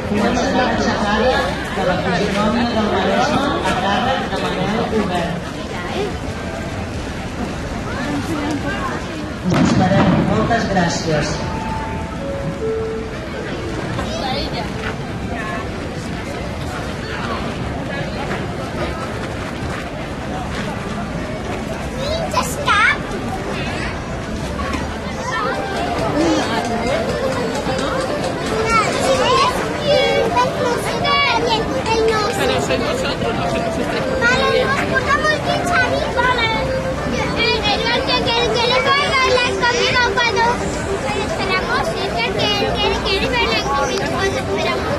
Una mesura aixecada de la Fisionòmia del Maresme a càrrec de Manuel Hubert. Esperem. Moltes gràcies. Sois vosotros los que nos estáis. Vale, nos portamos bien, Xavi. Vale. Que le puede bailar conmigo cuando esperamos. Es que quiere bailar conmigo cuando esperamos.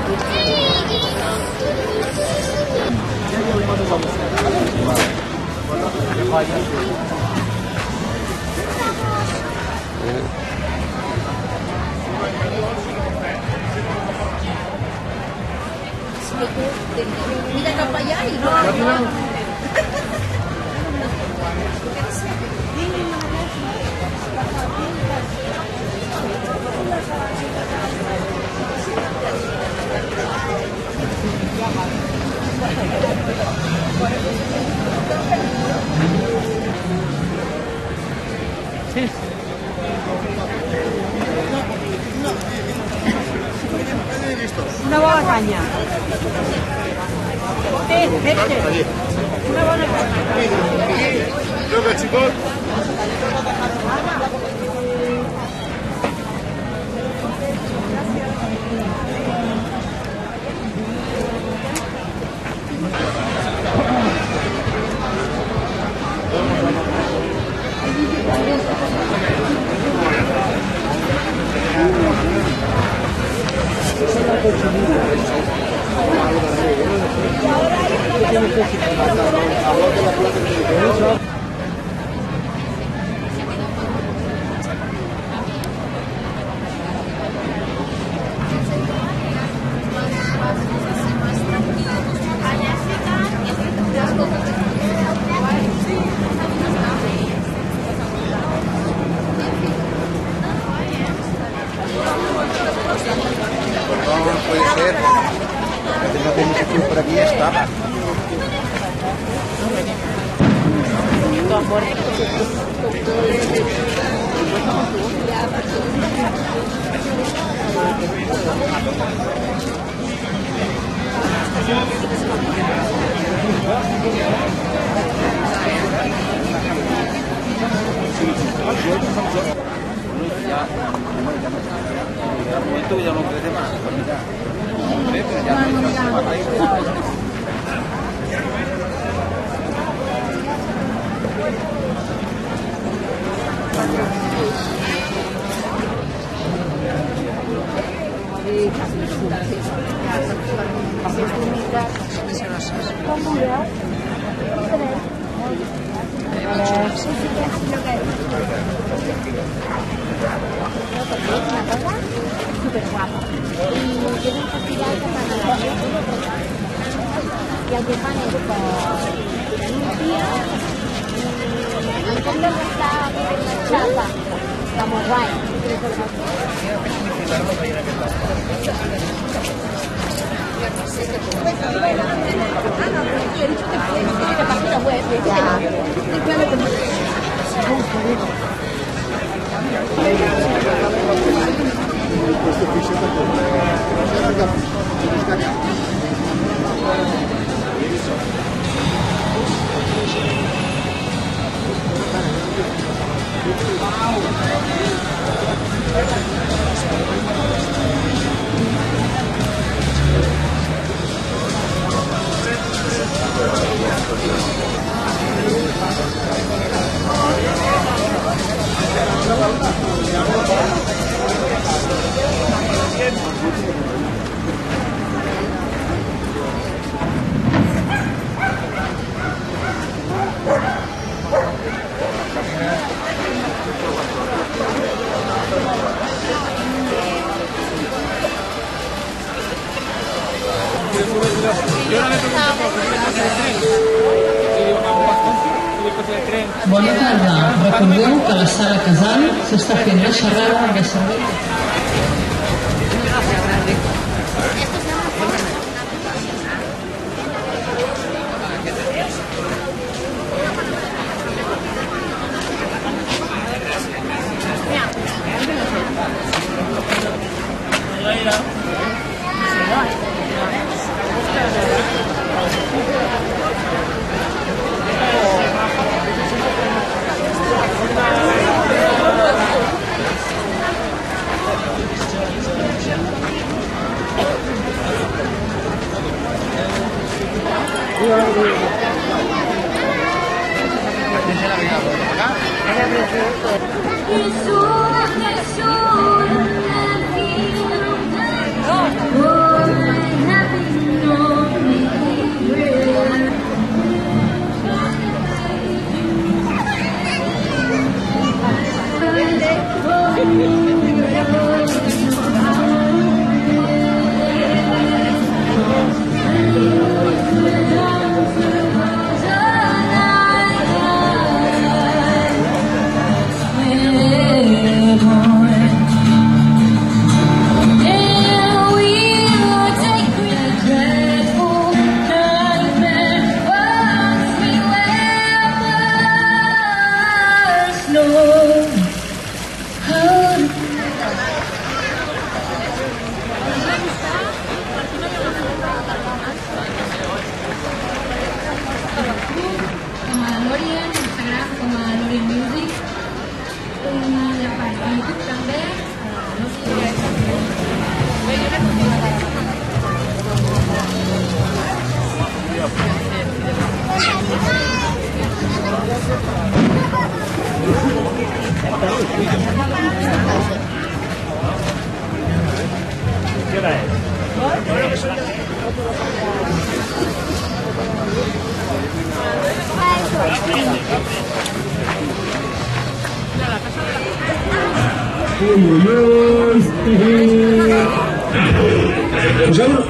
Mira cap allà i no. Sí. Una bona canya. Una bona canya. Creo que chicos. Por aquí está. Ya no crece más. Súper guapa. Y tiene un festival que van a la y aquí van en un día antes de estar chapa. Está muy guay. Bona tarda. Recordeu que a la sala Casal s'està fent la xerrada de servei.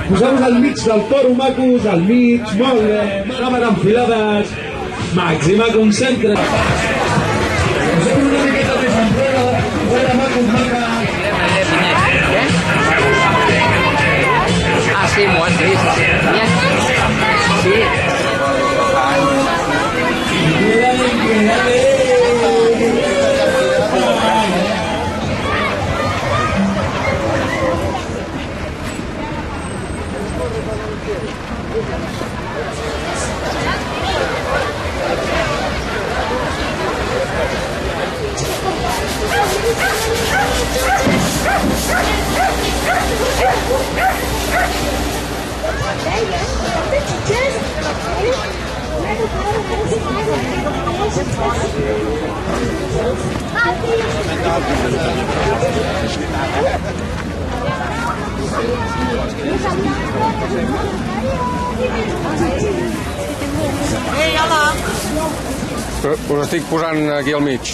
Poseu-vos al mig del toro, macos, al mig, molt bé, càmera enfilades, màxima concentració. Poseu una miqueta més enrere, macos, maques. Ah, sí, m'ho has vist. Sí. Cuidado. Us estic posant aquí al mig.